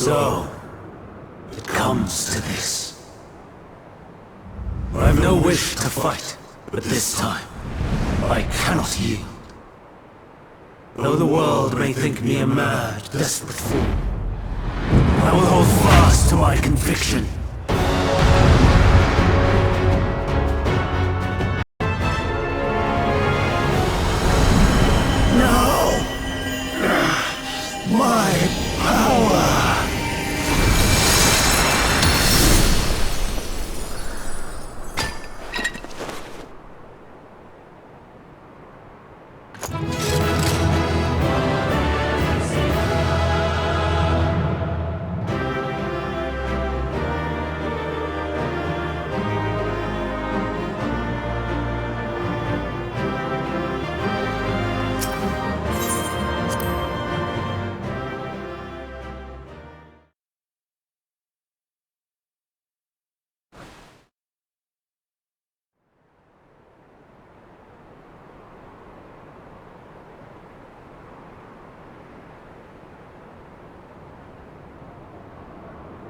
So, it comes to this. I have no wish to fight, but this time, I cannot yield. Though the world may think me a mad, desperate fool, I will hold fast to my conviction. Now, my power.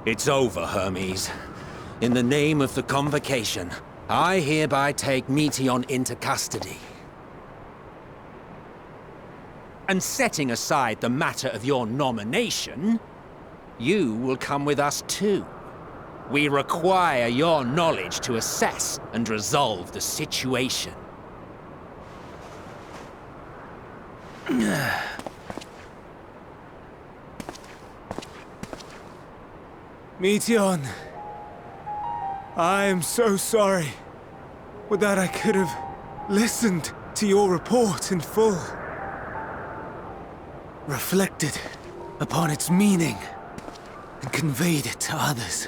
It's over, Hermes. In the name of the Convocation, I hereby take Meteion into custody. And setting aside the matter of your nomination, you will come with us too. We require your knowledge to assess and resolve the situation. Meteion, I am so sorry. Would that I could have listened to your report in full. Reflected upon its meaning and conveyed it to others.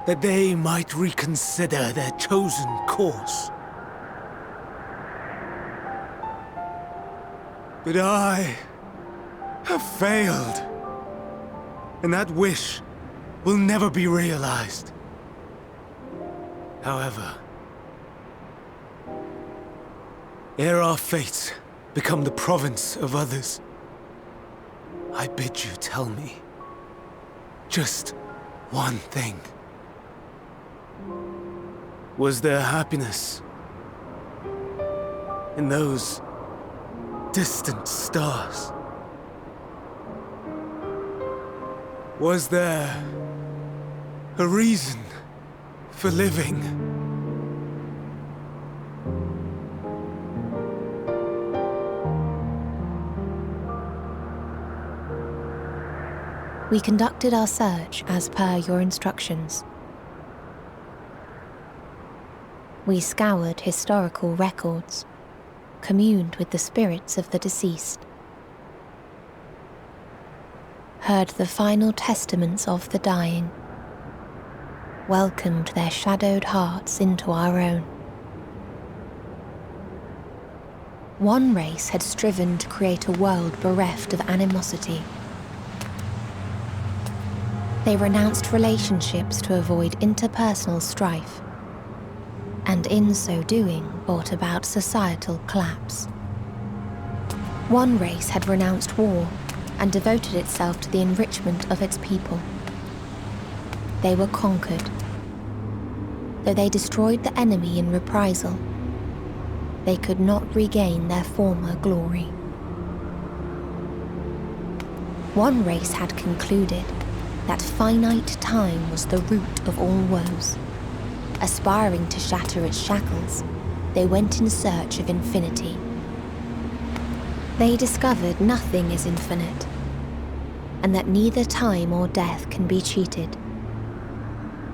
That they might reconsider their chosen course. But I have failed. And that wish will never be realized. However, ere our fates become the province of others, I bid you tell me just one thing. Was there happiness in those distant stars? Was there a reason for living? We conducted our search as per your instructions. We scoured historical records, communed with the spirits of the deceased, heard the final testaments of the dying, welcomed their shadowed hearts into our own. One race had striven to create a world bereft of animosity. They renounced relationships to avoid interpersonal strife, and in so doing brought about societal collapse. One race had renounced war and devoted itself to the enrichment of its people. They were conquered. Though they destroyed the enemy in reprisal, they could not regain their former glory. One race had concluded that finite time was the root of all woes. Aspiring to shatter its shackles, they went in search of infinity. They discovered nothing is infinite, and that neither time or death can be cheated.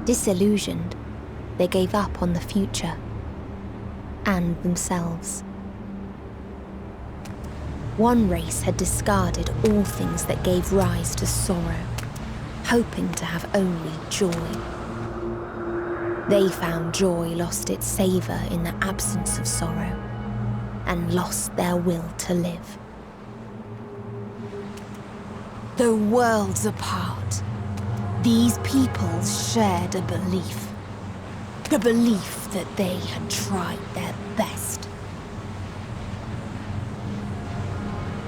Disillusioned, they gave up on the future and themselves. One race had discarded all things that gave rise to sorrow, hoping to have only joy. They found joy lost its savour in the absence of sorrow, and lost their will to live. Though worlds apart, these peoples shared a belief. The belief that they had tried their best.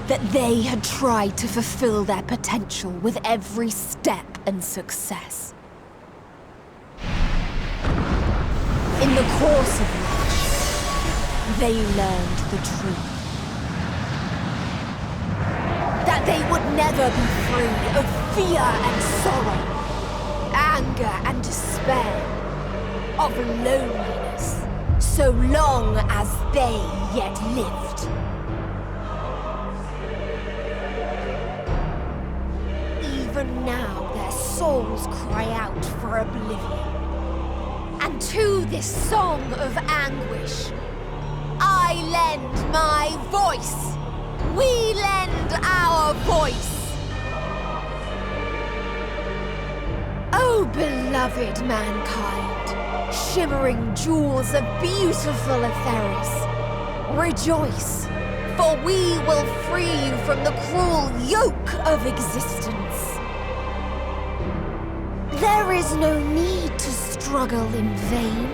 that they had tried to fulfill their potential with every step and success. In the course of which, they learned the truth. That they would never be free of fear and sorrow, anger and despair, of loneliness, so long as they yet lived. Even now their souls cry out for oblivion. And to this song of anguish, I lend my voice. We lend our voice. Oh, beloved mankind, shimmering jewels of beautiful Etheris, rejoice, for we will free you from the cruel yoke of existence. There is no need to struggle in vain,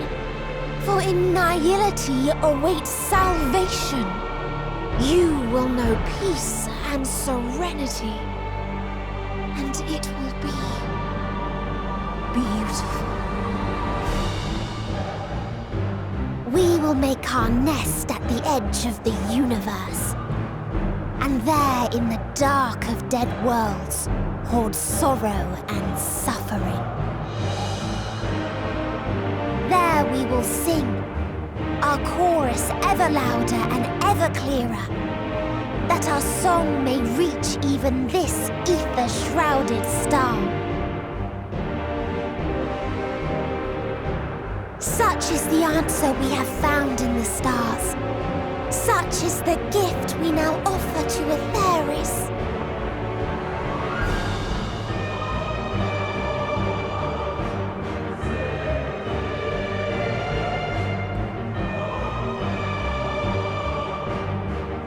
for in nihility awaits salvation. You will know peace and serenity, and it will be beautiful. We will make our nest at the edge of the universe, and there in the dark of dead worlds hoard sorrow and suffering. There we will sing, our chorus ever louder and ever clearer, that our song may reach even this ether-shrouded star. Such is the answer we have found in the stars. Such is the gift we now offer to Etheris.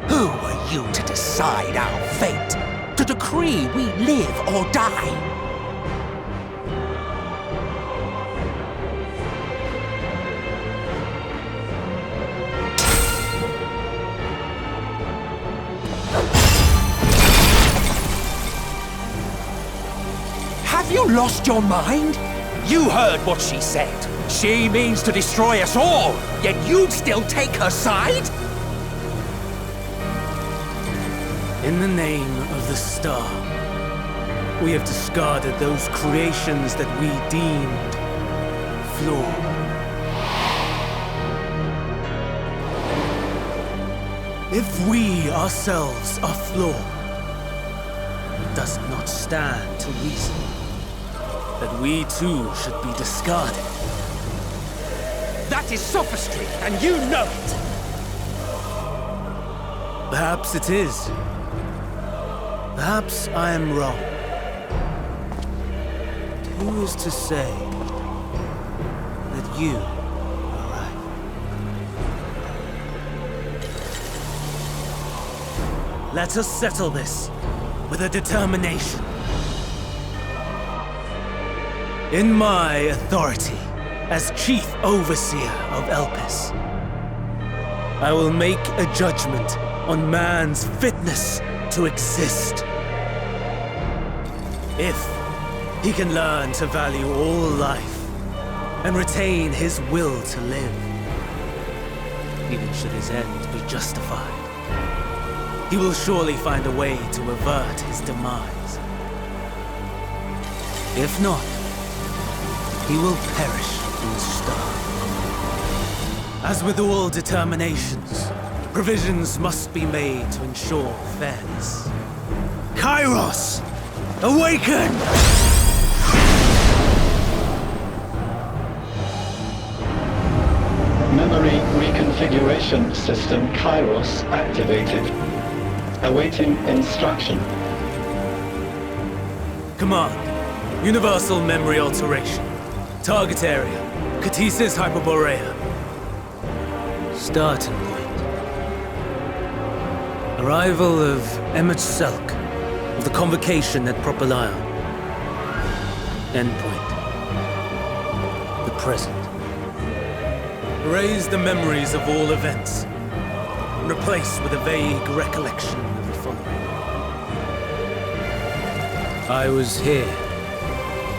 Who are you to decide our fate? To decree we live or die? Have you lost your mind? You heard what she said. She means to destroy us all, yet you'd still take her side? In the name of the star, we have discarded those creations that we deemed flawed. If we ourselves are flawed, it does not stand to reason that we too should be discarded. That is sophistry, and you know it! Perhaps it is. Perhaps I am wrong. Who is to say that you are right? Let us settle this with a determination. In my authority as Chief Overseer of Elpis, I will make a judgment on man's fitness to exist. If he can learn to value all life and retain his will to live, even should his end be justified, he will surely find a way to avert his demise. If not, he will perish in starve. As with all determinations, provisions must be made to ensure fairness. Kairos! Awaken! Memory reconfiguration system Kairos activated. Awaiting instruction. Command. Universal memory alteration. Target area. Ktisis Hyperboreia. Starting point. Arrival of Emmet Selk of the Convocation at Propylion. Endpoint. The present. Erase the memories of all events, and replace with a vague recollection of the following. I was here,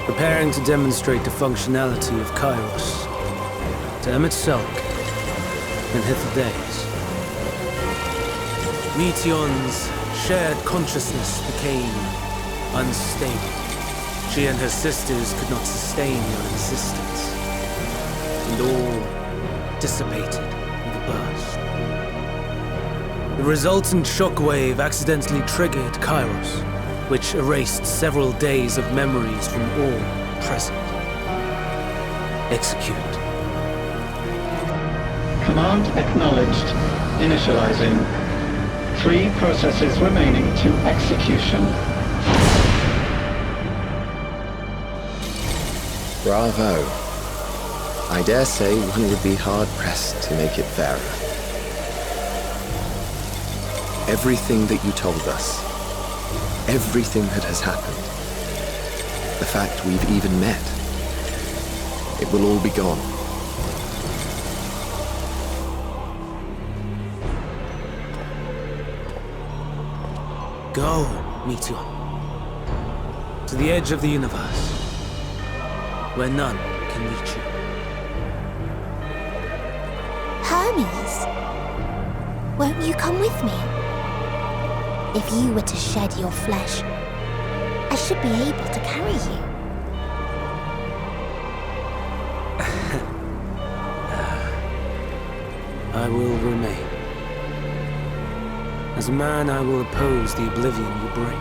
preparing to demonstrate the functionality of Kairos to Emet-Selch and Hither-Days. Meteion's shared consciousness became unstable. She and her sisters could not sustain your existence, and all dissipated with a burst. The resultant shockwave accidentally triggered Kairos, which erased several days of memories from all present. Execute. Command acknowledged. Initializing. 3 processes remaining to execution. Bravo. I dare say one would be hard-pressed to make it fairer. Everything that you told us, everything that has happened, the fact we've even met, it will all be gone. Go, Meteion, to the edge of the universe, where none can reach you. Hermes, won't you come with me? If you were to shed your flesh, I should be able to carry you. I will remain. As a man, I will oppose the oblivion you bring.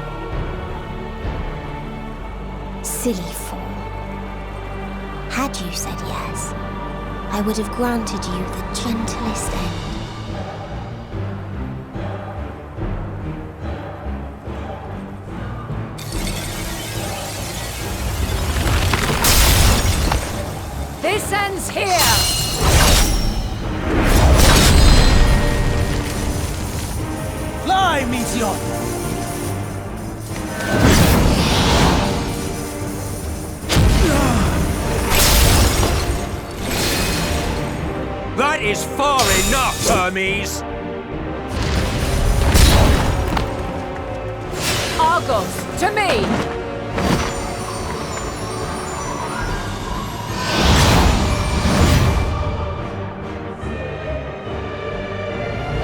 Silly fool. Had you said yes, I would have granted you the gentlest end. This ends here! Fly, Meteion! That is far enough, Hermes! Argos, to me!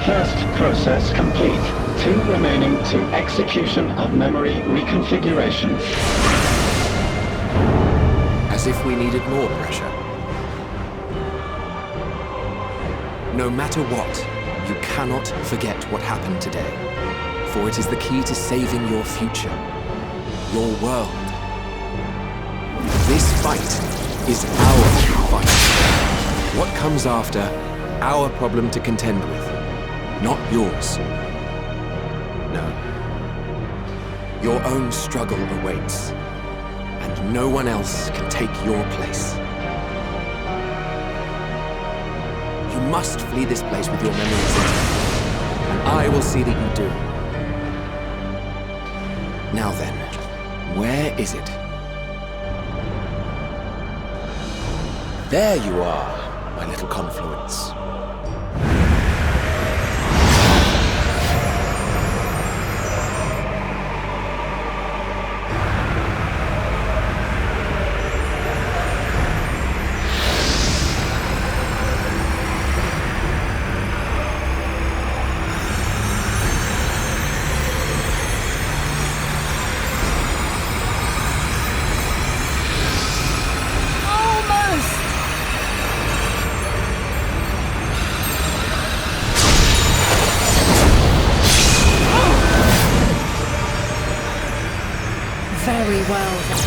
First process complete. 2 remaining to execution of memory reconfiguration. As if we needed more pressure. No matter what, you cannot forget what happened today. For it is the key to saving your future. Your world. This fight is our fight. What comes after, our problem to contend with. Not yours. No. Your own struggle awaits. And no one else can take your place. You must flee this place with your memories intact. And I will see that you do. Now then, where is it? There you are, my little confluence. Very well then.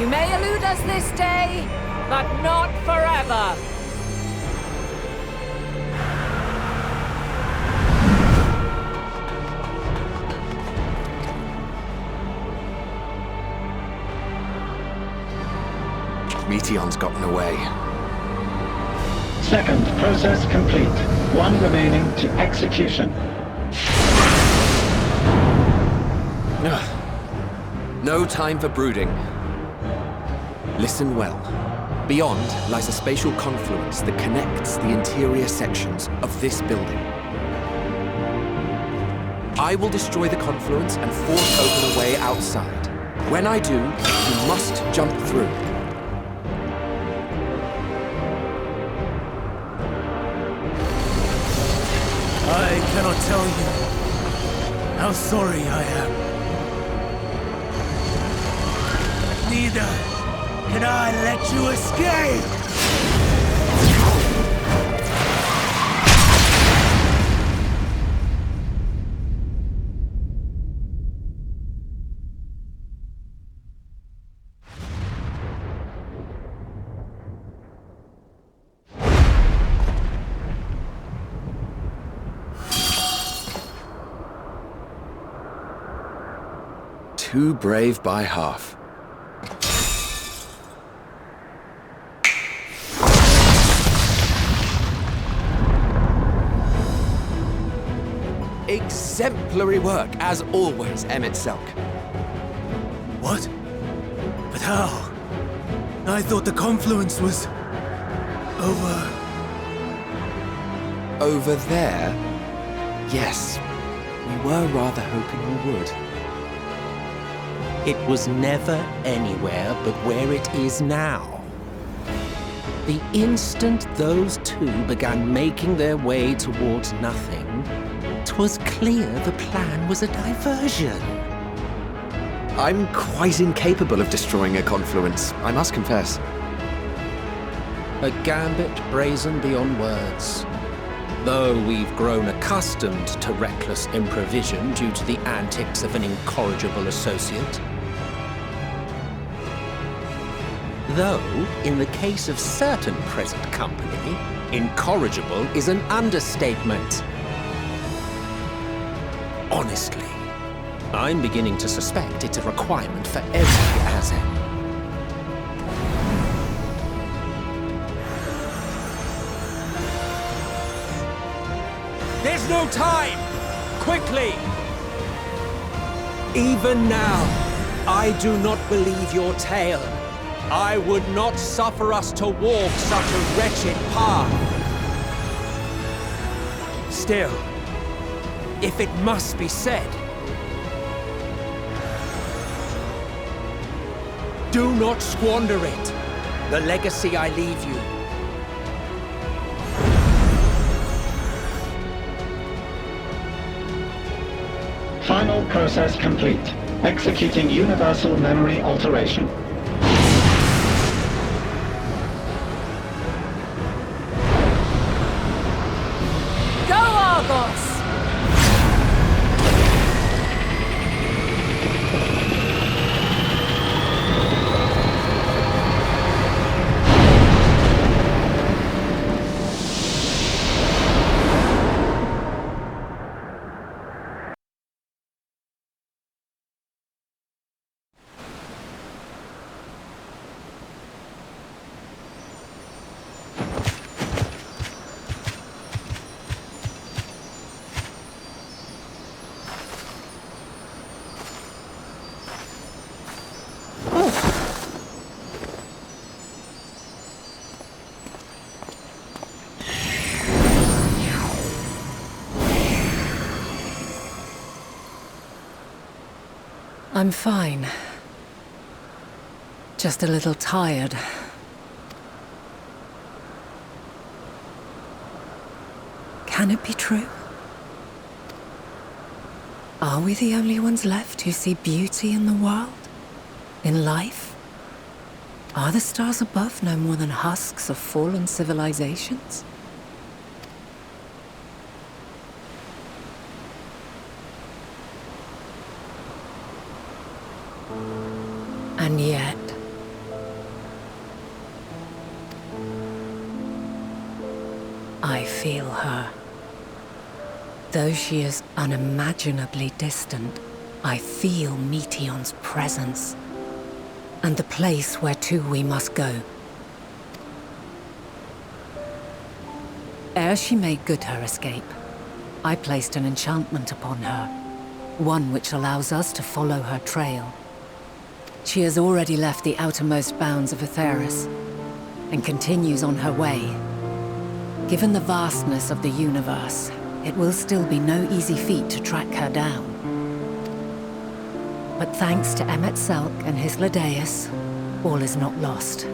You may elude us this day, but not forever. Meteion's gotten away. Second process complete. 1 remaining to execution. No time for brooding. Listen well. Beyond lies a spatial confluence that connects the interior sections of this building. I will destroy the confluence and force open a way outside. When I do, you must jump through. I cannot tell you how sorry I am. Neither can I let you escape! Too brave by half. Exemplary work, as always, Emmett Selk. What? But how? I thought the confluence was... Over there? Yes. We were rather hoping we would. It was never anywhere but where it is now. The instant those two began making their way towards nothing, 'twas clear the plan was a diversion. I'm quite incapable of destroying a confluence, I must confess. A gambit brazen beyond words. Though we've grown accustomed to reckless improvision due to the antics of an incorrigible associate. Though, in the case of certain present company, incorrigible is an understatement. Honestly, I'm beginning to suspect it's a requirement for every Azem. There's no time! Quickly! Even now, I do not believe your tale. I would not suffer us to walk such a wretched path. Still, if it must be said, do not squander it. The legacy I leave you. Final process complete. Executing universal memory alteration. I'm fine. Just a little tired. Can it be true? Are we the only ones left who see beauty in the world? In life? Are the stars above no more than husks of fallen civilizations? And yet... I feel her. Though she is unimaginably distant, I feel Meteion's presence, and the place where to we must go. Ere she made good her escape, I placed an enchantment upon her, one which allows us to follow her trail. She has already left the outermost bounds of Aetheris, and continues on her way. Given the vastness of the universe, it will still be no easy feat to track her down. But thanks to Emmet Selk and his Ladeus, all is not lost.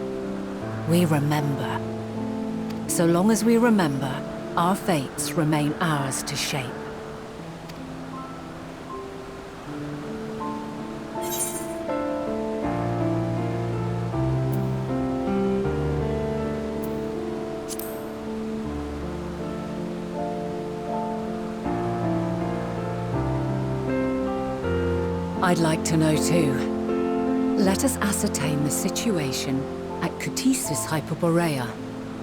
We remember. So long as we remember, our fates remain ours to shape. I'd like to know too. Let us ascertain the situation at Ktisis Hyperboreia,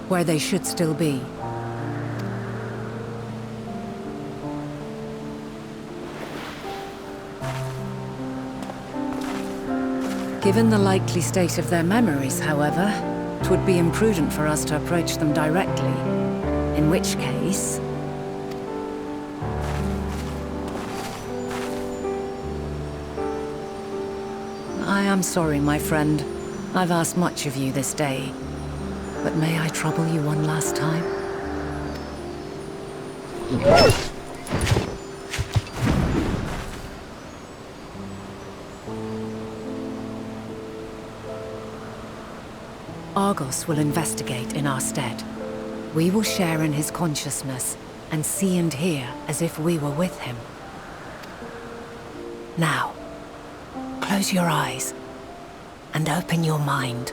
where they should still be. Given the likely state of their memories, however, it would be imprudent for us to approach them directly. In which case... I am sorry, my friend. I've asked much of you this day. But may I trouble you one last time? Argos will investigate in our stead. We will share in his consciousness and see and hear as if we were with him. Now, close your eyes and open your mind.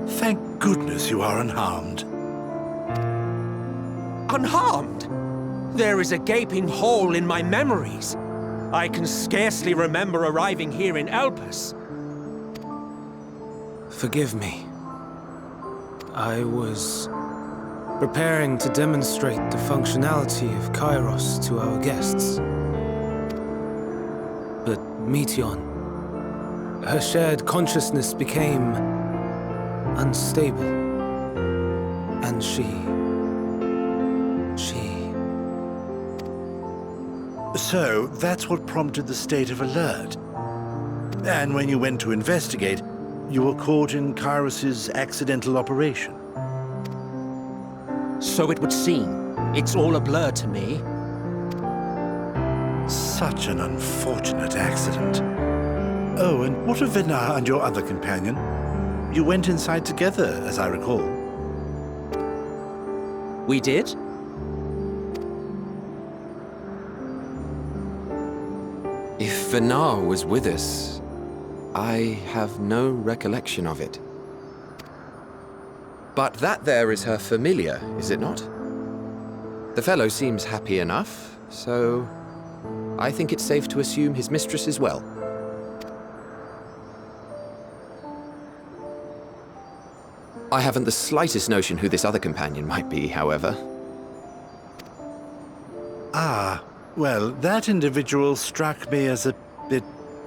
Thank goodness you are unharmed. Unharmed? There is a gaping hole in my memories. I can scarcely remember arriving here in Elpis. Forgive me. I was preparing to demonstrate the functionality of Kairos to our guests. But Meteion, her shared consciousness became unstable. And she... So, that's what prompted the state of alert. And when you went to investigate, you were caught in Kairos's accidental operation. So it would seem. It's all a blur to me. Such an unfortunate accident. Oh, and what of Venar and your other companion? You went inside together, as I recall. We did? If Venar was with us, I have no recollection of it. But that there is her familiar, is it not? The fellow seems happy enough, so I think it's safe to assume his mistress is well. I haven't the slightest notion who this other companion might be, however. Ah, well, that individual struck me as a bit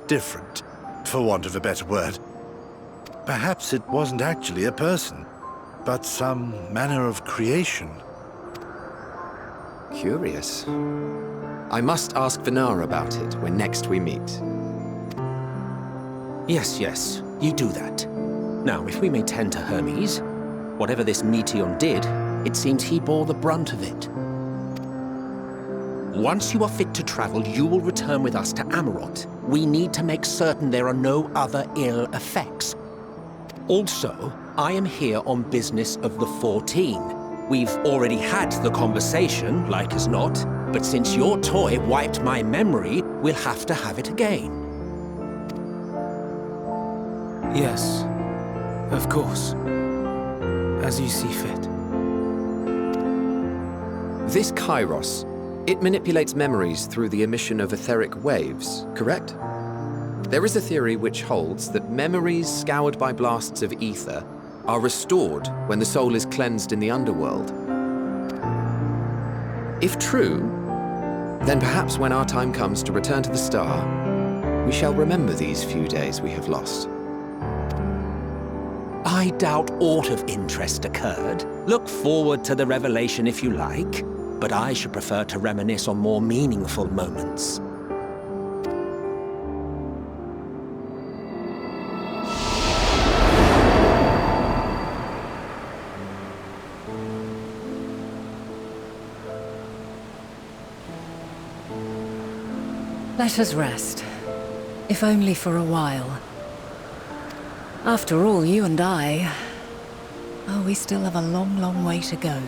different, for want of a better word. Perhaps it wasn't actually a person, but some manner of creation. Curious. I must ask Venar about it when next we meet. Yes, you do that. Now, if we may tend to Hermes, whatever this Meteion did, it seems he bore the brunt of it. Once you are fit to travel, you will return with us to Amarot. We need to make certain there are no other ill effects. Also, I am here on business of the 14. We've already had the conversation, like as not, but since your toy wiped my memory, we'll have to have it again. Yes, of course. As you see fit. This Kairos, it manipulates memories through the emission of etheric waves, correct? There is a theory which holds that memories scoured by blasts of ether are restored when the soul is cleansed in the underworld. If true, then perhaps when our time comes to return to the star, we shall remember these few days we have lost. I doubt aught of interest occurred. Look forward to the revelation if you like, but I should prefer to reminisce on more meaningful moments. Let us rest, if only for a while. After all, you and I... oh, we still have a long, long way to go.